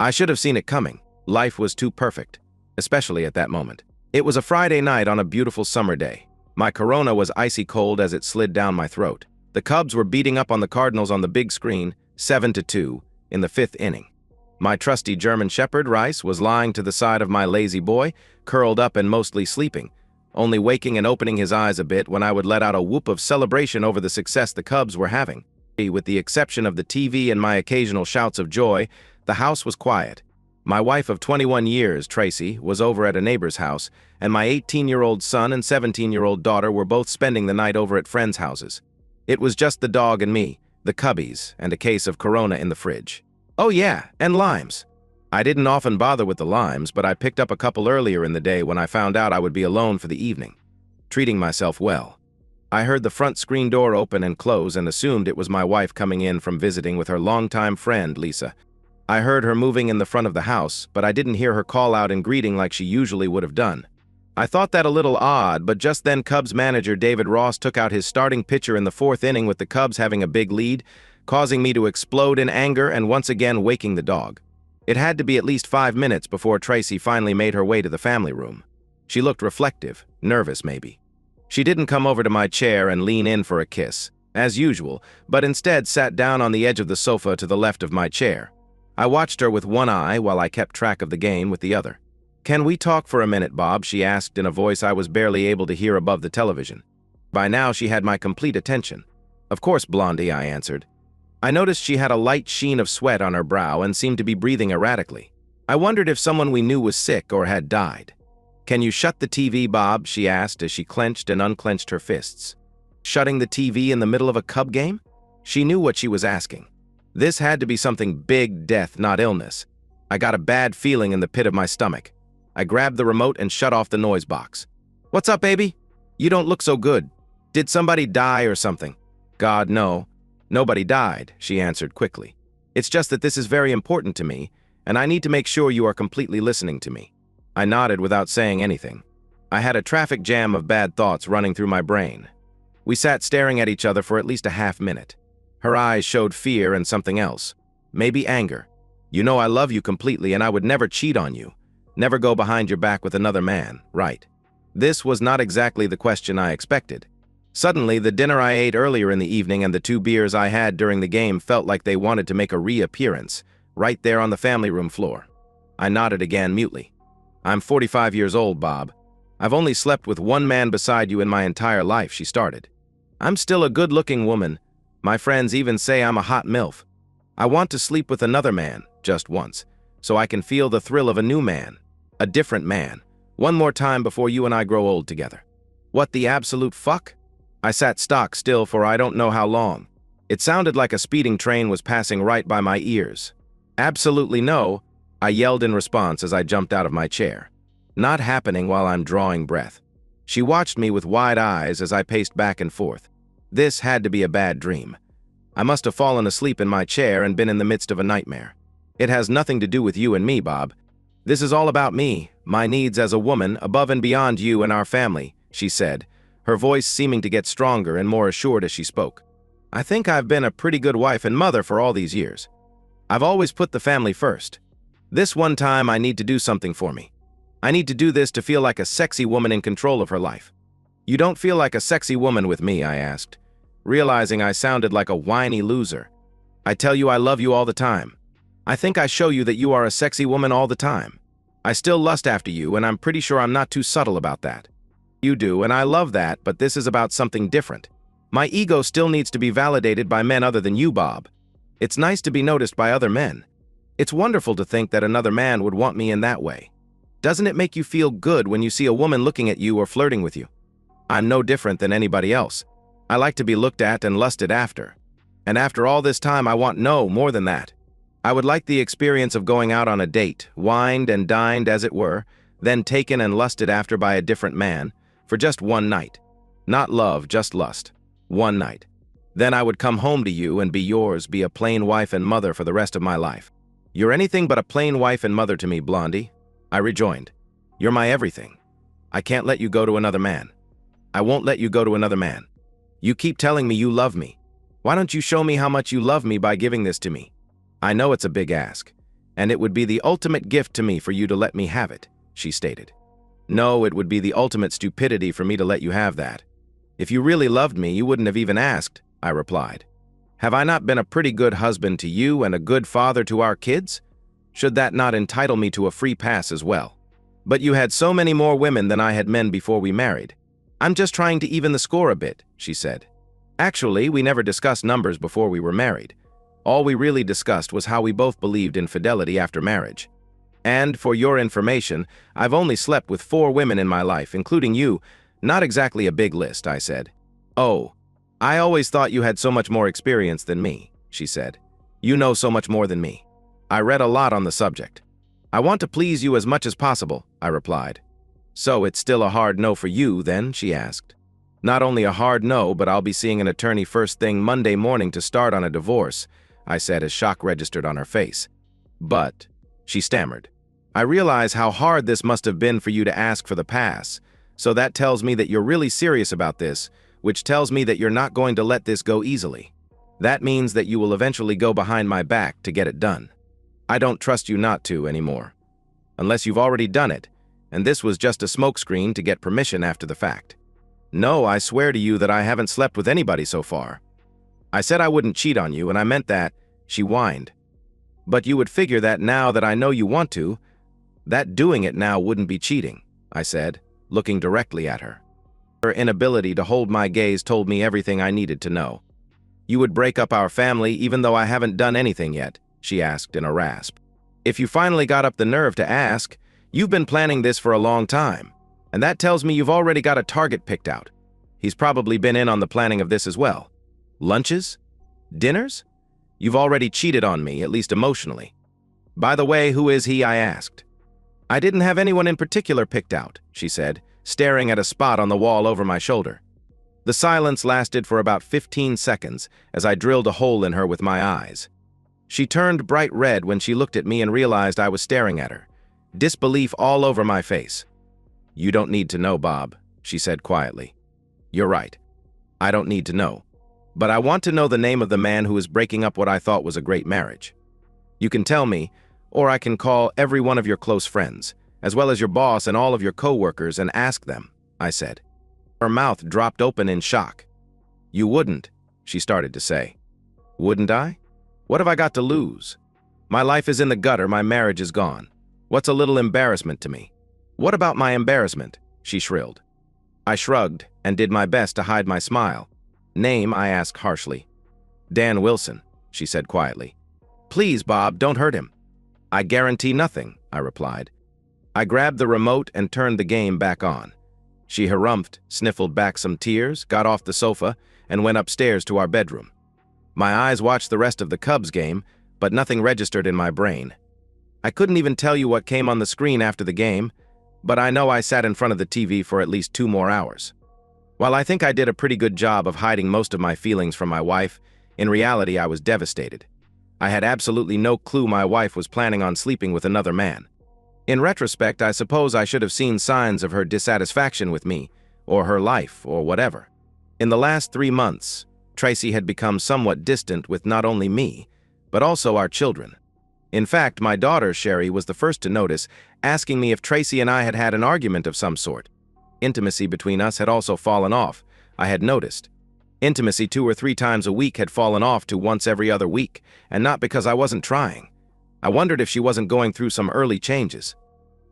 I should have seen it coming. Life was too perfect, especially at that moment. It was a Friday night on a beautiful summer day. My Corona was icy cold as it slid down my throat. The Cubs were beating up on the Cardinals on the big screen, 7-2, in the 5th inning. My trusty German Shepherd, Rice, was lying to the side of my lazy boy, curled up and mostly sleeping, only waking and opening his eyes a bit when I would let out a whoop of celebration over the success the Cubs were having. With the exception of the TV and my occasional shouts of joy, the house was quiet. My wife of 21 years, Tracy, was over at a neighbor's house, and my 18-year-old son and 17-year-old daughter were both spending the night over at friends' houses. It was just the dog and me, the Cubbies, and a case of Corona in the fridge. Oh yeah, and limes. I didn't often bother with the limes, but I picked up a couple earlier in the day when I found out I would be alone for the evening. Treating myself well. I heard the front screen door open and close and assumed it was my wife coming in from visiting with her longtime friend, Lisa. I heard her moving in the front of the house, but I didn't hear her call out in greeting like she usually would have done. I thought that a little odd, but just then Cubs manager David Ross took out his starting pitcher in the 4th inning with the Cubs having a big lead, causing me to explode in anger and once again waking the dog. It had to be at least 5 minutes before Tracy finally made her way to the family room. She looked reflective, nervous maybe. She didn't come over to my chair and lean in for a kiss, as usual, but instead sat down on the edge of the sofa to the left of my chair. I watched her with one eye while I kept track of the game with the other. "Can we talk for a minute, Bob?" she asked in a voice I was barely able to hear above the television. By now she had my complete attention. "Of course, Blondie," I answered. I noticed she had a light sheen of sweat on her brow and seemed to be breathing erratically. I wondered if someone we knew was sick or had died. "Can you shut the TV, Bob?" she asked as she clenched and unclenched her fists. Shutting the TV in the middle of a Cub game? She knew what she was asking. This had to be something big, death, not illness. I got a bad feeling in the pit of my stomach. I grabbed the remote and shut off the noise box. "What's up, baby? You don't look so good. Did somebody die or something?" "God, no. Nobody died," she answered quickly. "It's just that this is very important to me, and I need to make sure you are completely listening to me." I nodded without saying anything. I had a traffic jam of bad thoughts running through my brain. We sat staring at each other for at least a half-minute. Her eyes showed fear and something else. Maybe anger. "You know I love you completely and I would never cheat on you. Never go behind your back with another man, right?" This was not exactly the question I expected. Suddenly, the dinner I ate earlier in the evening and the 2 beers I had during the game felt like they wanted to make a reappearance, right there on the family room floor. I nodded again mutely. "I'm 45 years old, Bob. I've only slept with one man beside you in my entire life," she started. "I'm still a good-looking woman. My friends even say I'm a hot MILF. I want to sleep with another man, just once, so I can feel the thrill of a new man, a different man, one more time before you and I grow old together." "What the absolute fuck?" I sat stock still for I don't know how long. It sounded like a speeding train was passing right by my ears. "Absolutely no," I yelled in response as I jumped out of my chair. "Not happening while I'm drawing breath." She watched me with wide eyes as I paced back and forth. This had to be a bad dream. I must have fallen asleep in my chair and been in the midst of a nightmare. "It has nothing to do with you and me, Bob. This is all about me, my needs as a woman, above and beyond you and our family," she said, her voice seeming to get stronger and more assured as she spoke. "I think I've been a pretty good wife and mother for all these years. I've always put the family first. This one time I need to do something for me. I need to do this to feel like a sexy woman in control of her life." "You don't feel like a sexy woman with me?" I asked, realizing I sounded like a whiny loser. "I tell you I love you all the time. I think I show you that you are a sexy woman all the time. I still lust after you, and I'm pretty sure I'm not too subtle about that. You do, and I love that, but this is about something different. My ego still needs to be validated by men other than you, Bob. It's nice to be noticed by other men. It's wonderful to think that another man would want me in that way. Doesn't it make you feel good when you see a woman looking at you or flirting with you? I'm no different than anybody else. I like to be looked at and lusted after. And after all this time, I want no more than that. I would like the experience of going out on a date, wined and dined as it were, then taken and lusted after by a different man, for just one night. Not love, just lust. One night. Then I would come home to you and be yours, be a plain wife and mother for the rest of my life." "You're anything but a plain wife and mother to me, Blondie," I rejoined. "You're my everything. I can't let you go to another man. I won't let you go to another man. You keep telling me you love me. Why don't you show me how much you love me by giving this to me? I know it's a big ask. And it would be the ultimate gift to me for you to let me have it, she stated. No, it would be the ultimate stupidity for me to let you have that. If you really loved me, you wouldn't have even asked, I replied. Have I not been a pretty good husband to you and a good father to our kids? Should that not entitle me to a free pass as well? But you had so many more women than I had men before we married. I'm just trying to even the score a bit, she said. Actually, we never discussed numbers before we were married. All we really discussed was how we both believed in fidelity after marriage. And, for your information, I've only slept with 4 women in my life, including you. Not exactly a big list, I said. Oh, I always thought you had so much more experience than me, she said. You know so much more than me. I read a lot on the subject. I want to please you as much as possible, I replied. So it's still a hard no for you, then, she asked. Not only a hard no, but I'll be seeing an attorney first thing Monday morning to start on a divorce, I said as shock registered on her face. But, she stammered, I realize how hard this must have been for you to ask for the pass, so that tells me that you're really serious about this, which tells me that you're not going to let this go easily. That means that you will eventually go behind my back to get it done. I don't trust you not to anymore. Unless you've already done it, and this was just a smokescreen to get permission after the fact. No, I swear to you that I haven't slept with anybody so far. I said I wouldn't cheat on you, and I meant that, she whined. But you would figure that now that I know you want to, that doing it now wouldn't be cheating, I said, looking directly at her. Her inability to hold my gaze told me everything I needed to know. You would break up our family even though I haven't done anything yet, she asked in a rasp. If you finally got up the nerve to ask, you've been planning this for a long time, and that tells me you've already got a target picked out. He's probably been in on the planning of this as well. Lunches? Dinners? You've already cheated on me, at least emotionally. By the way, who is he, I asked. I didn't have anyone in particular picked out, she said, staring at a spot on the wall over my shoulder. The silence lasted for about 15 seconds as I drilled a hole in her with my eyes. She turned bright red when she looked at me and realized I was staring at her, disbelief all over my face. You don't need to know, Bob, she said quietly. You're right. I don't need to know. But I want to know the name of the man who is breaking up what I thought was a great marriage. You can tell me, or I can call every one of your close friends, as well as your boss and all of your co-workers, and ask them, I said. Her mouth dropped open in shock. You wouldn't, she started to say. Wouldn't I? What have I got to lose? My life is in the gutter, my marriage is gone. What's a little embarrassment to me? What about my embarrassment? She shrilled. I shrugged and did my best to hide my smile. Name, I asked harshly. Dan Wilson, she said quietly. Please, Bob, don't hurt him. I guarantee nothing, I replied. I grabbed the remote and turned the game back on. She harumphed, sniffled back some tears, got off the sofa, and went upstairs to our bedroom. My eyes watched the rest of the Cubs game, but nothing registered in my brain. I couldn't even tell you what came on the screen after the game, but I know I sat in front of the TV for at least 2 more hours. While I think I did a pretty good job of hiding most of my feelings from my wife, in reality I was devastated. I had absolutely no clue my wife was planning on sleeping with another man. In retrospect, I suppose I should have seen signs of her dissatisfaction with me, or her life, or whatever. In the last 3 months, Tracy had become somewhat distant with not only me, but also our children. In fact, my daughter, Sherry, was the first to notice, asking me if Tracy and I had had an argument of some sort. Intimacy between us had also fallen off, I had noticed. Intimacy 2 or 3 times a week had fallen off to once every other week, and not because I wasn't trying. I wondered if she wasn't going through some early changes.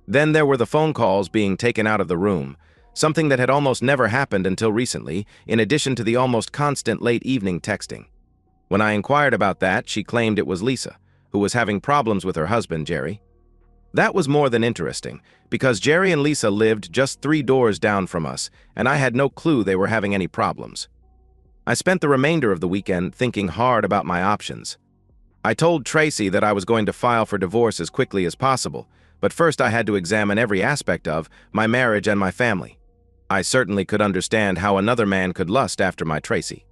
Then there were the phone calls being taken out of the room, something that had almost never happened until recently, in addition to the almost constant late evening texting. When I inquired about that, she claimed it was Lisa, who was having problems with her husband, Jerry. That was more than interesting, because Jerry and Lisa lived just 3 doors down from us, and I had no clue they were having any problems. I spent the remainder of the weekend thinking hard about my options. I told Tracy that I was going to file for divorce as quickly as possible, but first I had to examine every aspect of my marriage and my family. I certainly could understand how another man could lust after my Tracy.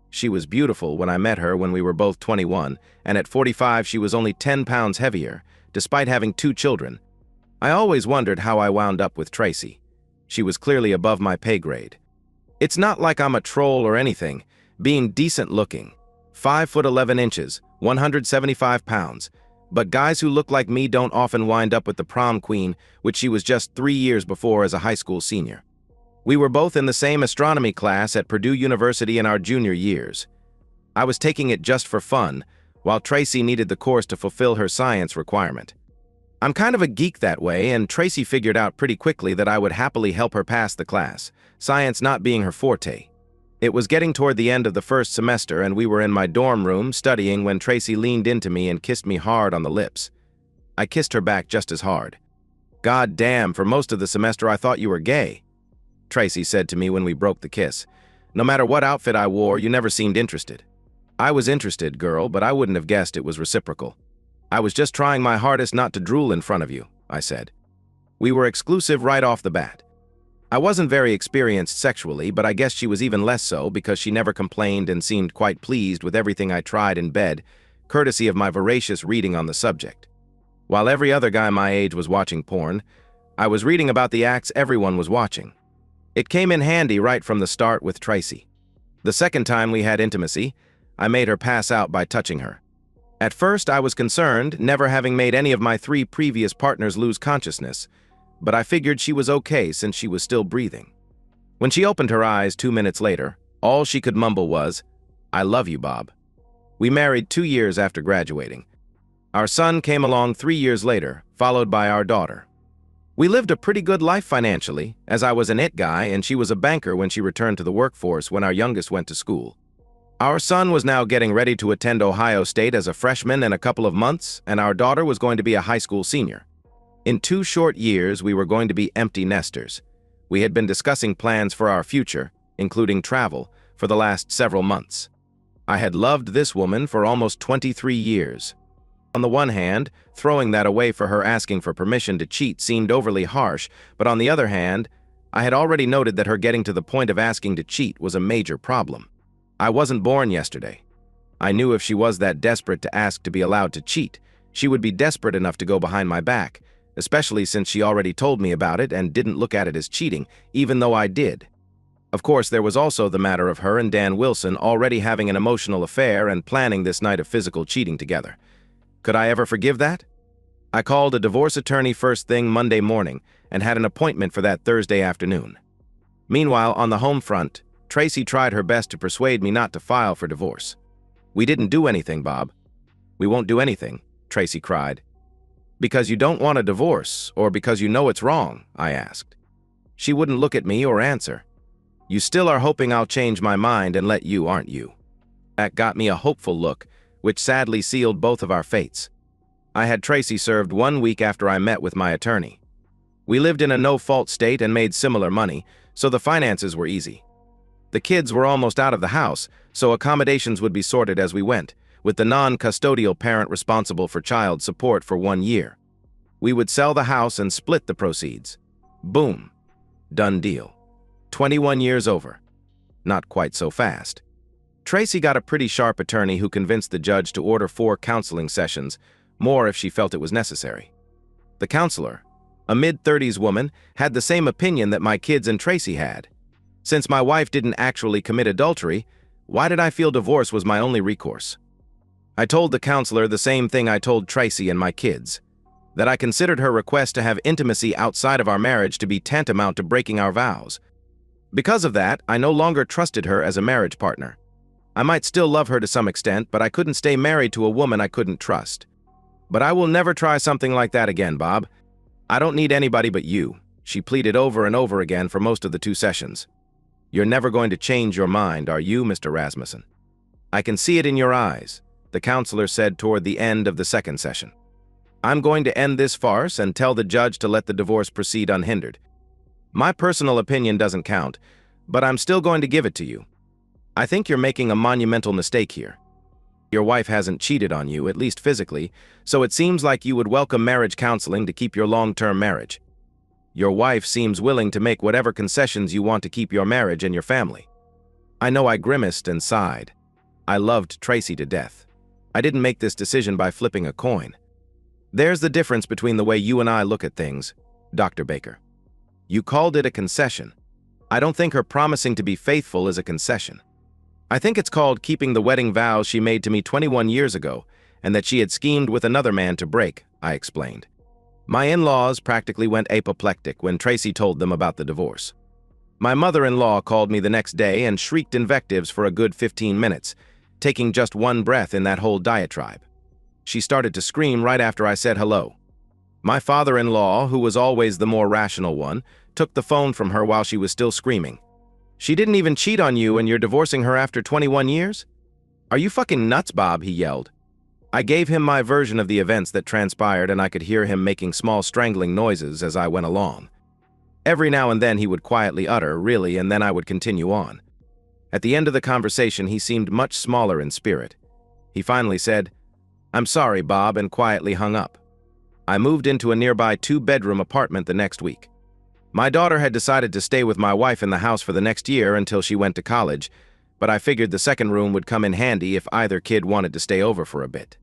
She was beautiful when I met her when we were both 21, and at 45 she was only 10 pounds heavier, despite having 2 children. I always wondered how I wound up with Tracy. She was clearly above my pay grade. It's not like I'm a troll or anything, being decent looking. 5 foot 11 inches, 175 pounds, But guys who look like me don't often wind up with the prom queen, which she was just 3 years before as a high school senior. We were both in the same astronomy class at Purdue University in our junior years. I was taking it just for fun, while Tracy needed the course to fulfill her science requirement. I'm kind of a geek that way, and Tracy figured out pretty quickly that I would happily help her pass the class, science not being her forte. It was getting toward the end of the first semester, and we were in my dorm room studying when Tracy leaned into me and kissed me hard on the lips. I kissed her back just as hard. "God damn, for most of the semester I thought you were gay," Tracy said to me when we broke the kiss. "No matter what outfit I wore, you never seemed interested." "I was interested, girl, but I wouldn't have guessed it was reciprocal." "I was just trying my hardest not to drool in front of you," I said. We were exclusive right off the bat. I wasn't very experienced sexually, but I guess she was even less so because she never complained and seemed quite pleased with everything I tried in bed, courtesy of my voracious reading on the subject. While every other guy my age was watching porn, I was reading about the acts everyone was watching. It came in handy right from the start with Tracy. The second time we had intimacy, I made her pass out by touching her. At first, I was concerned, never having made any of my 3 previous partners lose consciousness, but I figured she was okay since she was still breathing. When she opened her eyes 2 minutes later, all she could mumble was, "I love you, Bob." We married 2 years after graduating. Our son came along 3 years later, followed by our daughter. We lived a pretty good life financially, as I was an it guy and she was a banker when she returned to the workforce when our youngest went to school. Our son was now getting ready to attend Ohio State as a freshman in a couple of months, and our daughter was going to be a high school senior. In 2 short years, we were going to be empty nesters. We had been discussing plans for our future, including travel, for the last several months. I had loved this woman for almost 23 years. On the one hand, throwing that away for her asking for permission to cheat seemed overly harsh, but on the other hand, I had already noted that her getting to the point of asking to cheat was a major problem. I wasn't born yesterday. I knew if she was that desperate to ask to be allowed to cheat, she would be desperate enough to go behind my back, especially since she already told me about it and didn't look at it as cheating, even though I did. Of course, there was also the matter of her and Dan Wilson already having an emotional affair and planning this night of physical cheating together. Could I ever forgive that? I called a divorce attorney first thing Monday morning and had an appointment for that Thursday afternoon. Meanwhile, on the home front, Tracy tried her best to persuade me not to file for divorce. "We didn't do anything, Bob." "We won't do anything," Tracy cried. "Because you don't want a divorce, or because you know it's wrong?" I asked. She wouldn't look at me or answer. "You still are hoping I'll change my mind and let you, aren't you?" That got me a hopeful look, which sadly sealed both of our fates. I had Tracy served 1 week after I met with my attorney. We lived in a no-fault state and made similar money, so the finances were easy. The kids were almost out of the house, so accommodations would be sorted as we went, with the non-custodial parent responsible for child support for 1 year. We would sell the house and split the proceeds. Boom. Done deal. 21 years over. Not quite so fast. Tracy got a pretty sharp attorney who convinced the judge to order 4 counseling sessions, more if she felt it was necessary. The counselor, a mid-30s woman, had the same opinion that my kids and Tracy had. Since my wife didn't actually commit adultery, why did I feel divorce was my only recourse? I told the counselor the same thing I told Tracy and my kids, that I considered her request to have intimacy outside of our marriage to be tantamount to breaking our vows. Because of that, I no longer trusted her as a marriage partner. I might still love her to some extent, but I couldn't stay married to a woman I couldn't trust. "But I will never try something like that again, Bob. I don't need anybody but you," she pleaded over and over again for most of the 2 sessions. "You're never going to change your mind, are you, Mr. Rasmussen?" "I can see it in your eyes," the counselor said toward the end of the second session. "I'm going to end this farce and tell the judge to let the divorce proceed unhindered. My personal opinion doesn't count, but I'm still going to give it to you. I think you're making a monumental mistake here. Your wife hasn't cheated on you, at least physically, so it seems like you would welcome marriage counseling to keep your long-term marriage. Your wife seems willing to make whatever concessions you want to keep your marriage and your family." I know I grimaced and sighed. I loved Tracy to death. I didn't make this decision by flipping a coin. There's the difference between the way you and I look at things, Dr. Baker. You called it a concession. I don't think her promising to be faithful is a concession. I think it's called keeping the wedding vows she made to me 21 years ago, and that she had schemed with another man to break, I explained. My in-laws practically went apoplectic when Tracy told them about the divorce. My mother-in-law called me the next day and shrieked invectives for a good 15 minutes, taking just one breath in that whole diatribe. She started to scream right after I said hello. My father-in-law, who was always the more rational one, took the phone from her while she was still screaming. "She didn't even cheat on you and you're divorcing her after 21 years? Are you fucking nuts, Bob?" he yelled. I gave him my version of the events that transpired, and I could hear him making small strangling noises as I went along. Every now and then he would quietly utter, "Really," and then I would continue on. At the end of the conversation, he seemed much smaller in spirit. He finally said, "I'm sorry, Bob," and quietly hung up. I moved into a nearby 2-bedroom apartment the next week. My daughter had decided to stay with my wife in the house for the next year until she went to college, but I figured the second room would come in handy if either kid wanted to stay over for a bit.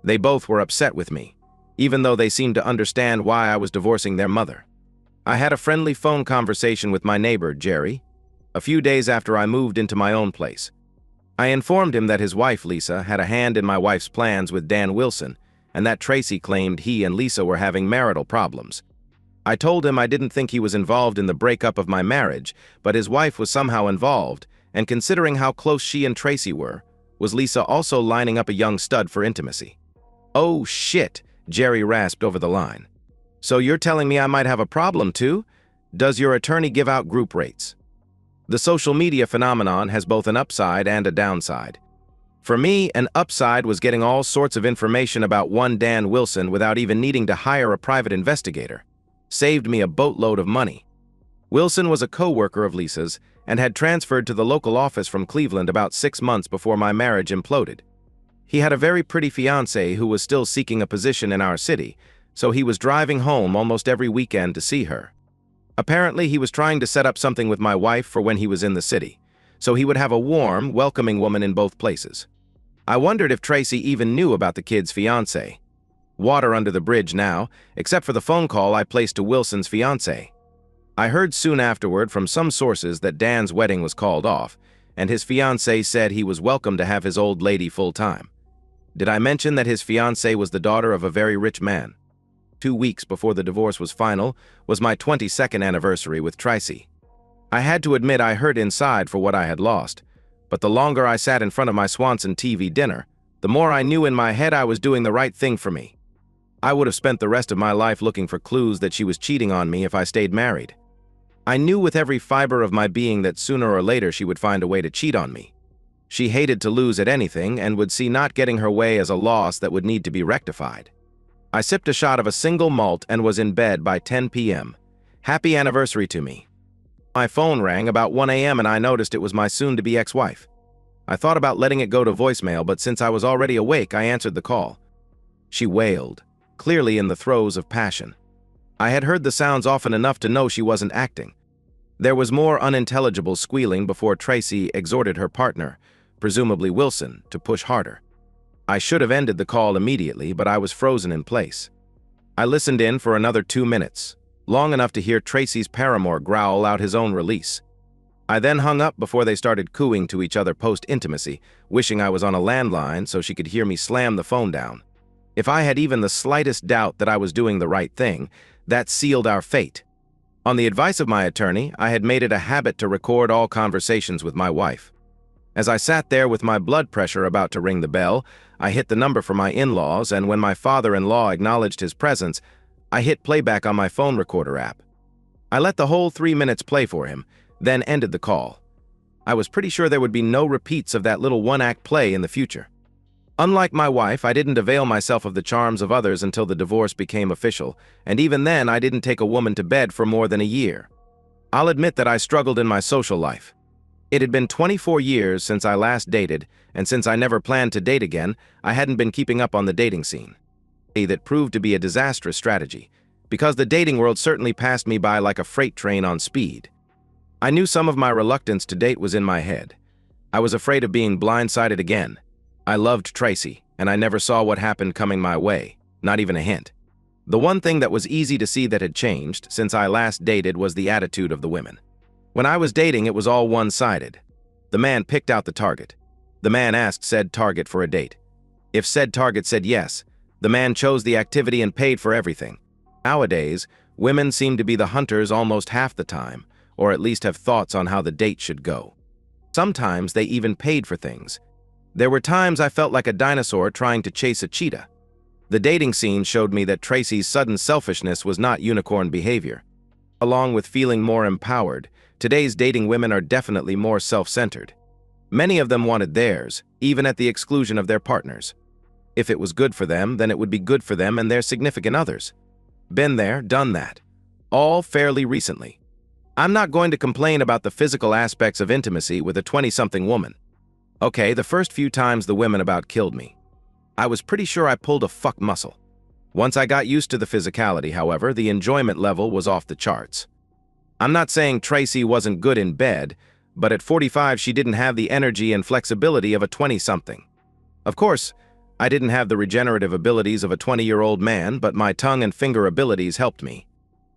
They both were upset with me, even though they seemed to understand why I was divorcing their mother. I had a friendly phone conversation with my neighbor, Jerry, a few days after I moved into my own place. I informed him that his wife, Lisa, had a hand in my wife's plans with Dan Wilson, and that Tracy claimed he and Lisa were having marital problems. I told him I didn't think he was involved in the breakup of my marriage, but his wife was somehow involved, and considering how close she and Tracy were, was Lisa also lining up a young stud for intimacy? "Oh shit," Jerry rasped over the line. "So you're telling me I might have a problem too? Does your attorney give out group rates?" The social media phenomenon has both an upside and a downside. For me, an upside was getting all sorts of information about one Dan Wilson without even needing to hire a private investigator. Saved me a boatload of money. Wilson was a co-worker of Lisa's and had transferred to the local office from Cleveland about 6 months before my marriage imploded. He had a very pretty fiancée who was still seeking a position in our city, so he was driving home almost every weekend to see her. Apparently, he was trying to set up something with my wife for when he was in the city, so he would have a warm, welcoming woman in both places. I wondered if Tracy even knew about the kid's fiancé. Water under the bridge now, except for the phone call I placed to Wilson's fiancé. I heard soon afterward from some sources that Dan's wedding was called off, and his fiancé said he was welcome to have his old lady full-time. Did I mention that his fiancée was the daughter of a very rich man? 2 weeks before the divorce was final was my 22nd anniversary with Tracy. I had to admit I hurt inside for what I had lost, but the longer I sat in front of my Swanson TV dinner, the more I knew in my head I was doing the right thing for me. I would have spent the rest of my life looking for clues that she was cheating on me if I stayed married. I knew with every fiber of my being that sooner or later she would find a way to cheat on me. She hated to lose at anything and would see not getting her way as a loss that would need to be rectified. I sipped a shot of a single malt and was in bed by 10 p.m. Happy anniversary to me. My phone rang about 1 a.m. and I noticed it was my soon-to-be ex-wife. I thought about letting it go to voicemail, but since I was already awake, I answered the call. She wailed, clearly in the throes of passion. I had heard the sounds often enough to know she wasn't acting. There was more unintelligible squealing before Tracy exhorted her partner, presumably Wilson, to push harder. I should have ended the call immediately, but I was frozen in place. I listened in for another 2 minutes, long enough to hear Tracy's paramour growl out his own release. I then hung up before they started cooing to each other post-intimacy, wishing I was on a landline so she could hear me slam the phone down. If I had even the slightest doubt that I was doing the right thing, that sealed our fate. On the advice of my attorney, I had made it a habit to record all conversations with my wife. As I sat there with my blood pressure about to ring the bell, I hit the number for my in-laws, and when my father-in-law acknowledged his presence, I hit playback on my phone recorder app. I let the whole 3 minutes play for him, then ended the call. I was pretty sure there would be no repeats of that little one-act play in the future. Unlike my wife, I didn't avail myself of the charms of others until the divorce became official, and even then I didn't take a woman to bed for more than a year. I'll admit that I struggled in my social life. It had been 24 years since I last dated, and since I never planned to date again, I hadn't been keeping up on the dating scene. That proved to be a disastrous strategy, because the dating world certainly passed me by like a freight train on speed. I knew some of my reluctance to date was in my head. I was afraid of being blindsided again. I loved Tracy, and I never saw what happened coming my way, not even a hint. The one thing that was easy to see that had changed since I last dated was the attitude of the women. When I was dating, it was all one-sided. The man picked out the target. The man asked said target for a date. If said target said yes, the man chose the activity and paid for everything. Nowadays, women seem to be the hunters almost half the time, or at least have thoughts on how the date should go. Sometimes they even paid for things. There were times I felt like a dinosaur trying to chase a cheetah. The dating scene showed me that Tracy's sudden selfishness was not unicorn behavior. Along with feeling more empowered, today's dating women are definitely more self-centered. Many of them wanted theirs, even at the exclusion of their partners. If it was good for them, then it would be good for them and their significant others. Been there, done that. All fairly recently. I'm not going to complain about the physical aspects of intimacy with a 20-something woman. Okay, the first few times the women about killed me. I was pretty sure I pulled a fuck muscle. Once I got used to the physicality, however, the enjoyment level was off the charts. I'm not saying Tracy wasn't good in bed, but at 45 she didn't have the energy and flexibility of a 20-something. Of course, I didn't have the regenerative abilities of a 20-year-old man, but my tongue and finger abilities helped me.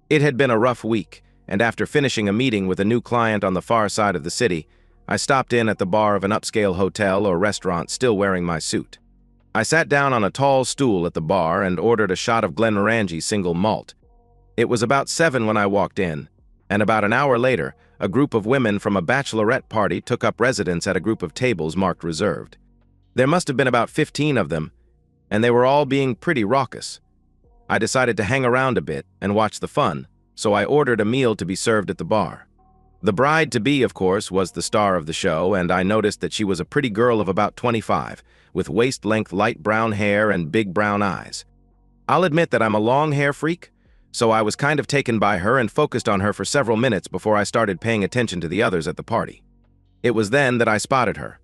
It had been a rough week, and after finishing a meeting with a new client on the far side of the city, I stopped in at the bar of an upscale hotel or restaurant still wearing my suit. I sat down on a tall stool at the bar and ordered a shot of Glenmorangie single malt. It was about 7 when I walked in, and about an hour later, a group of women from a bachelorette party took up residence at a group of tables marked reserved. There must have been about 15 of them, and they were all being pretty raucous. I decided to hang around a bit and watch the fun, so I ordered a meal to be served at the bar. The bride-to-be, of course, was the star of the show, and I noticed that she was a pretty girl of about 25, with waist-length light brown hair and big brown eyes. I'll admit that I'm a long hair freak, so I was kind of taken by her and focused on her for several minutes before I started paying attention to the others at the party. It was then that I spotted her.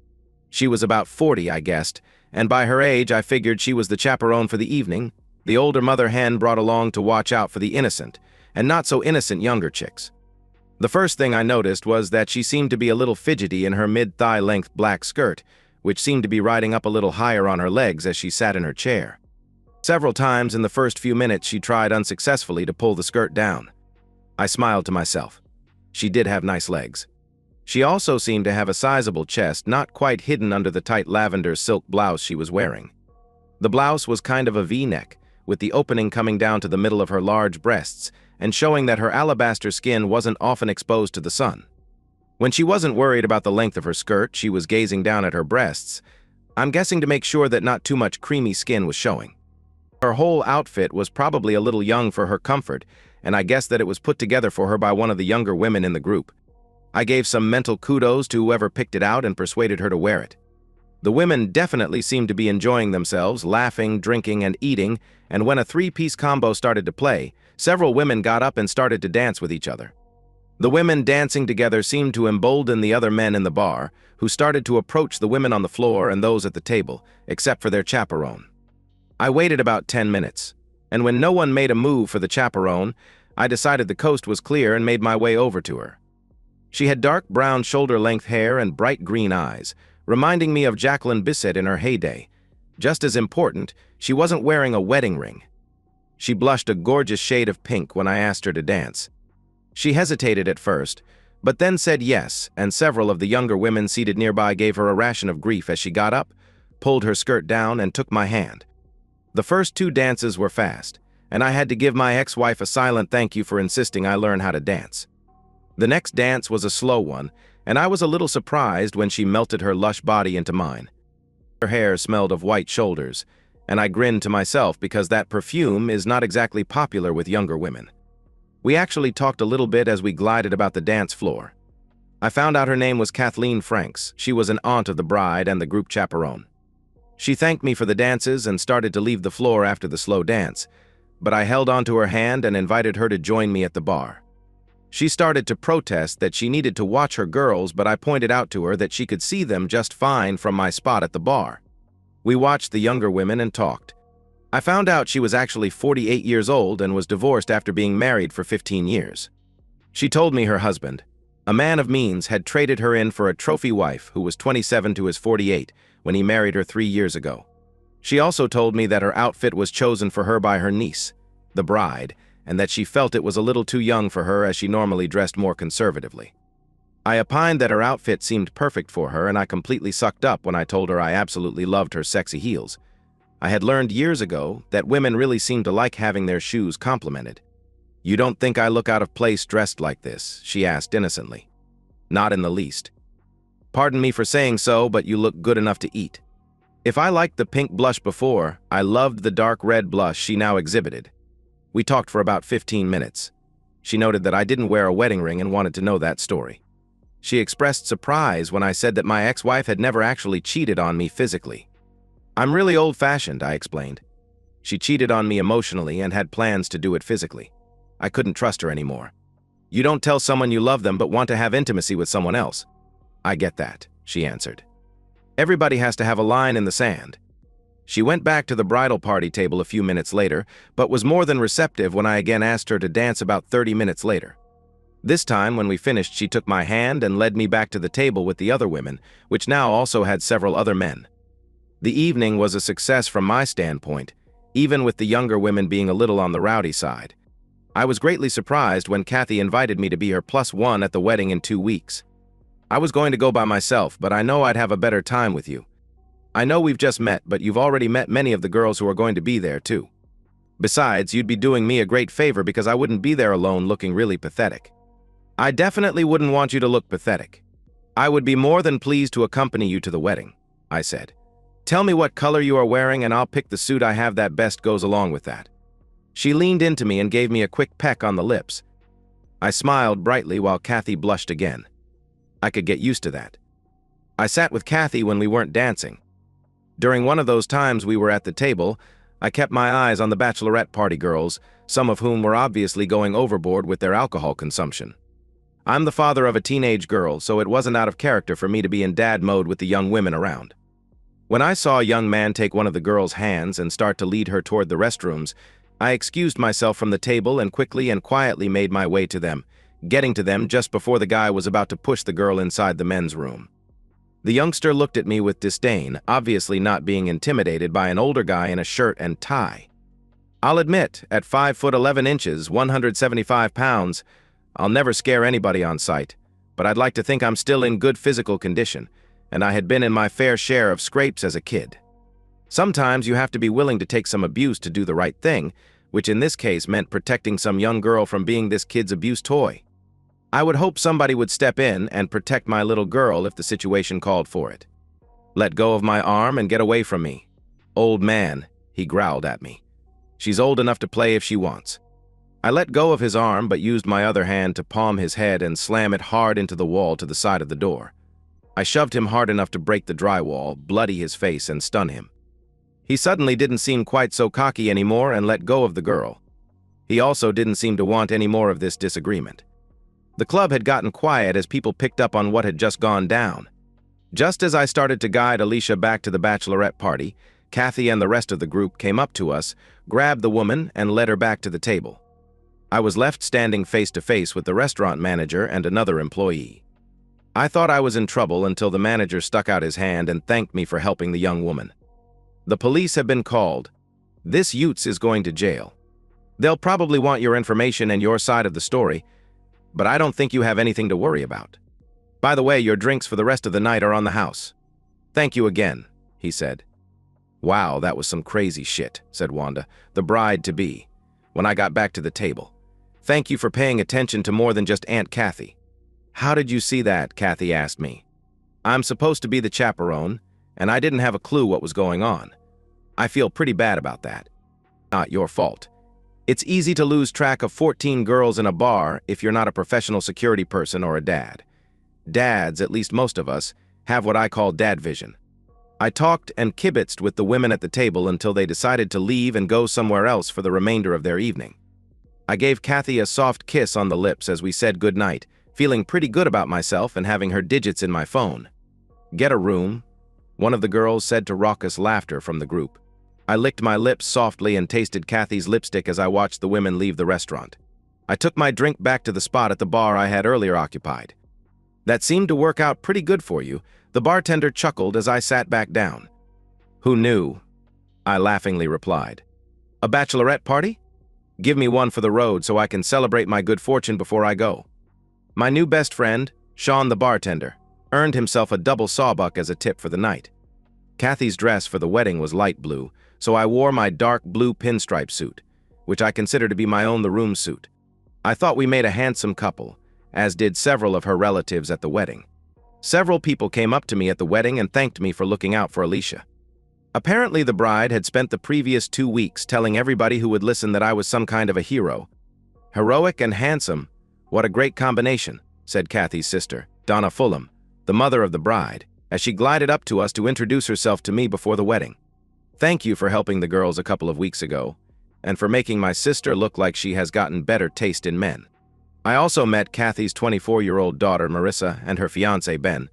She was about 40, I guessed, and by her age I figured she was the chaperone for the evening, the older mother hen brought along to watch out for the innocent, and not so innocent younger chicks. The first thing I noticed was that she seemed to be a little fidgety in her mid-thigh length black skirt, which seemed to be riding up a little higher on her legs as she sat in her chair. Several times in the first few minutes she tried unsuccessfully to pull the skirt down. I smiled to myself. She did have nice legs. She also seemed to have a sizable chest, not quite hidden under the tight lavender silk blouse she was wearing. The blouse was kind of a V-neck, with the opening coming down to the middle of her large breasts and showing that her alabaster skin wasn't often exposed to the sun. When she wasn't worried about the length of her skirt, she was gazing down at her breasts, I'm guessing to make sure that not too much creamy skin was showing. Her whole outfit was probably a little young for her comfort, and I guessed that it was put together for her by one of the younger women in the group. I gave some mental kudos to whoever picked it out and persuaded her to wear it. The women definitely seemed to be enjoying themselves, laughing, drinking, and eating, and when a three-piece combo started to play, several women got up and started to dance with each other. The women dancing together seemed to embolden the other men in the bar, who started to approach the women on the floor and those at the table, except for their chaperone. I waited about 10 minutes, and when no one made a move for the chaperone, I decided the coast was clear and made my way over to her. She had dark brown shoulder-length hair and bright green eyes, reminding me of Jacqueline Bisset in her heyday. Just as important, she wasn't wearing a wedding ring. She blushed a gorgeous shade of pink when I asked her to dance. She hesitated at first, but then said yes, and several of the younger women seated nearby gave her a ration of grief as she got up, pulled her skirt down, and took my hand. The first 2 dances were fast, and I had to give my ex-wife a silent thank you for insisting I learn how to dance. The next dance was a slow one, and I was a little surprised when she melted her lush body into mine. Her hair smelled of white shoulders, and I grinned to myself because that perfume is not exactly popular with younger women. We actually talked a little bit as we glided about the dance floor. I found out her name was Kathleen Franks. She was an aunt of the bride and the group chaperone. She thanked me for the dances and started to leave the floor after the slow dance, but I held onto her hand and invited her to join me at the bar. She started to protest that she needed to watch her girls, but I pointed out to her that she could see them just fine from my spot at the bar. We watched the younger women and talked. I found out she was actually 48 years old and was divorced after being married for 15 years. She told me her husband, a man of means, had traded her in for a trophy wife who was 27 to his 48 when he married her 3 years ago. She also told me that her outfit was chosen for her by her niece, the bride, and that she felt it was a little too young for her as she normally dressed more conservatively. I opined that her outfit seemed perfect for her, and I completely sucked up when I told her I absolutely loved her sexy heels. I had learned years ago that women really seem to like having their shoes complimented. "You don't think I look out of place dressed like this?" she asked innocently. "Not in the least." "Pardon me for saying so, but you look good enough to eat." If I liked the pink blush before, I loved the dark red blush she now exhibited. We talked for about 15 minutes. She noted that I didn't wear a wedding ring and wanted to know that story. She expressed surprise when I said that my ex-wife had never actually cheated on me physically. "I'm really old-fashioned," I explained. "She cheated on me emotionally and had plans to do it physically. I couldn't trust her anymore." "You don't tell someone you love them but want to have intimacy with someone else." "I get that," she answered. "Everybody has to have a line in the sand." She went back to the bridal party table a few minutes later, but was more than receptive when I again asked her to dance about 30 minutes later. This time, when we finished, she took my hand and led me back to the table with the other women, which now also had several other men. The evening was a success from my standpoint, even with the younger women being a little on the rowdy side. I was greatly surprised when Kathy invited me to be her +1 at the wedding in 2 weeks. "I was going to go by myself, but I know I'd have a better time with you. I know we've just met, but you've already met many of the girls who are going to be there, too. Besides, you'd be doing me a great favor because I wouldn't be there alone looking really pathetic." "I definitely wouldn't want you to look pathetic. I would be more than pleased to accompany you to the wedding," I said. "Tell me what color you are wearing and I'll pick the suit I have that best goes along with that." She leaned into me and gave me a quick peck on the lips. I smiled brightly while Kathy blushed again. I could get used to that. I sat with Kathy when we weren't dancing. During one of those times we were at the table, I kept my eyes on the bachelorette party girls, some of whom were obviously going overboard with their alcohol consumption. I'm the father of a teenage girl, so it wasn't out of character for me to be in dad mode with the young women around. When I saw a young man take one of the girl's hands and start to lead her toward the restrooms, I excused myself from the table and quickly and quietly made my way to them, getting to them just before the guy was about to push the girl inside the men's room. The youngster looked at me with disdain, obviously not being intimidated by an older guy in a shirt and tie. I'll admit, at 5 foot 11 inches, 175 pounds, I'll never scare anybody on sight, but I'd like to think I'm still in good physical condition, and I had been in my fair share of scrapes as a kid. Sometimes you have to be willing to take some abuse to do the right thing, which in this case meant protecting some young girl from being this kid's abuse toy. I would hope somebody would step in and protect my little girl if the situation called for it. "Let go of my arm and get away from me." "Old man," he growled at me. "She's old enough to play if she wants." I let go of his arm but used my other hand to palm his head and slam it hard into the wall to the side of the door. I shoved him hard enough to break the drywall, bloody his face, and stun him. He suddenly didn't seem quite so cocky anymore and let go of the girl. He also didn't seem to want any more of this disagreement. The club had gotten quiet as people picked up on what had just gone down. Just as I started to guide Alicia back to the bachelorette party, Kathy and the rest of the group came up to us, grabbed the woman, and led her back to the table. I was left standing face to face with the restaurant manager and another employee. I thought I was in trouble until the manager stuck out his hand and thanked me for helping the young woman. "The police have been called. This Utes is going to jail. They'll probably want your information and your side of the story, but I don't think you have anything to worry about. By the way, your drinks for the rest of the night are on the house." "Thank you again," he said. "Wow, that was some crazy shit," said Wanda, the bride-to-be, when I got back to the table. "Thank you for paying attention to more than just Aunt Kathy." "How did you see that?" Kathy asked me. "I'm supposed to be the chaperone, and I didn't have a clue what was going on. I feel pretty bad about that." "Not your fault. It's easy to lose track of 14 girls in a bar if you're not a professional security person or a dad. Dads, at least most of us, have what I call dad vision. I talked and kibitzed with the women at the table until they decided to leave and go somewhere else for the remainder of their evening. I gave Kathy a soft kiss on the lips as we said goodnight, feeling pretty good about myself and having her digits in my phone. "Get a room," one of the girls said to raucous laughter from the group. I licked my lips softly and tasted Kathy's lipstick as I watched the women leave the restaurant. I took my drink back to the spot at the bar I had earlier occupied. "That seemed to work out pretty good for you," the bartender chuckled as I sat back down. "Who knew?" I laughingly replied. "A bachelorette party? Give me one for the road so I can celebrate my good fortune before I go." My new best friend, Sean the bartender, earned himself a double sawbuck as a tip for the night. Kathy's dress for the wedding was light blue, so I wore my dark blue pinstripe suit, which I consider to be my own the room suit. I thought we made a handsome couple, as did several of her relatives at the wedding. Several people came up to me at the wedding and thanked me for looking out for Alicia. Apparently the bride had spent the previous 2 weeks telling everybody who would listen that I was some kind of a hero. Heroic and handsome, what a great combination, said Kathy's sister, Donna Fulham, the mother of the bride, as she glided up to us to introduce herself to me before the wedding. Thank you for helping the girls a couple of weeks ago, and for making my sister look like she has gotten better taste in men. I also met Kathy's 24-year-old daughter, Marissa, and her fiancé, Ben.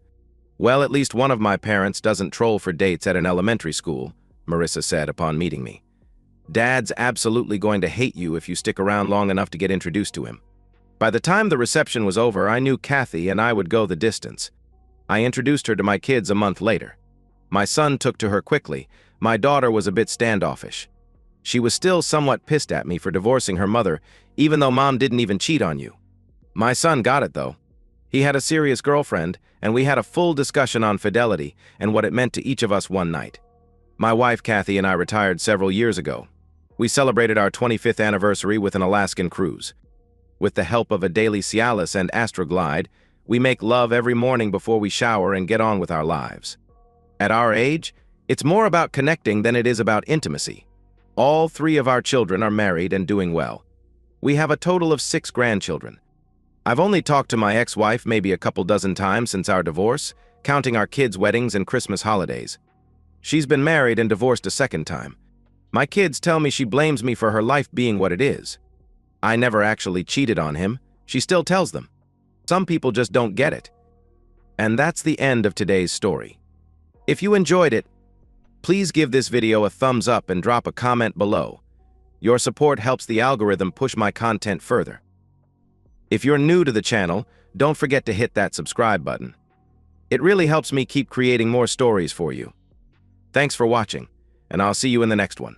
Well, at least one of my parents doesn't troll for dates at an elementary school, Marissa said upon meeting me. Dad's absolutely going to hate you if you stick around long enough to get introduced to him. By the time the reception was over, I knew Kathy and I would go the distance. I introduced her to my kids a month later. My son took to her quickly. My daughter was a bit standoffish. She was still somewhat pissed at me for divorcing her mother, even though Mom didn't even cheat on you. My son got it, though. He had a serious girlfriend, and we had a full discussion on fidelity and what it meant to each of us one night. My wife, Kathy, and I retired several years ago. We celebrated our 25th anniversary with an Alaskan cruise. With the help of a daily Cialis and Astroglide, we make love every morning before we shower and get on with our lives. At our age, it's more about connecting than it is about intimacy. All 3 of our children are married and doing well. We have a total of 6 grandchildren. I've only talked to my ex-wife maybe a couple dozen times since our divorce, counting our kids' weddings and Christmas holidays. She's been married and divorced a 2nd time. My kids tell me she blames me for her life being what it is. I never actually cheated on him. She still tells them. Some people just don't get it. And that's the end of today's story. If you enjoyed it, please give this video a thumbs up and drop a comment below. Your support helps the algorithm push my content further. If you're new to the channel, don't forget to hit that subscribe button. It really helps me keep creating more stories for you. Thanks for watching, and I'll see you in the next one.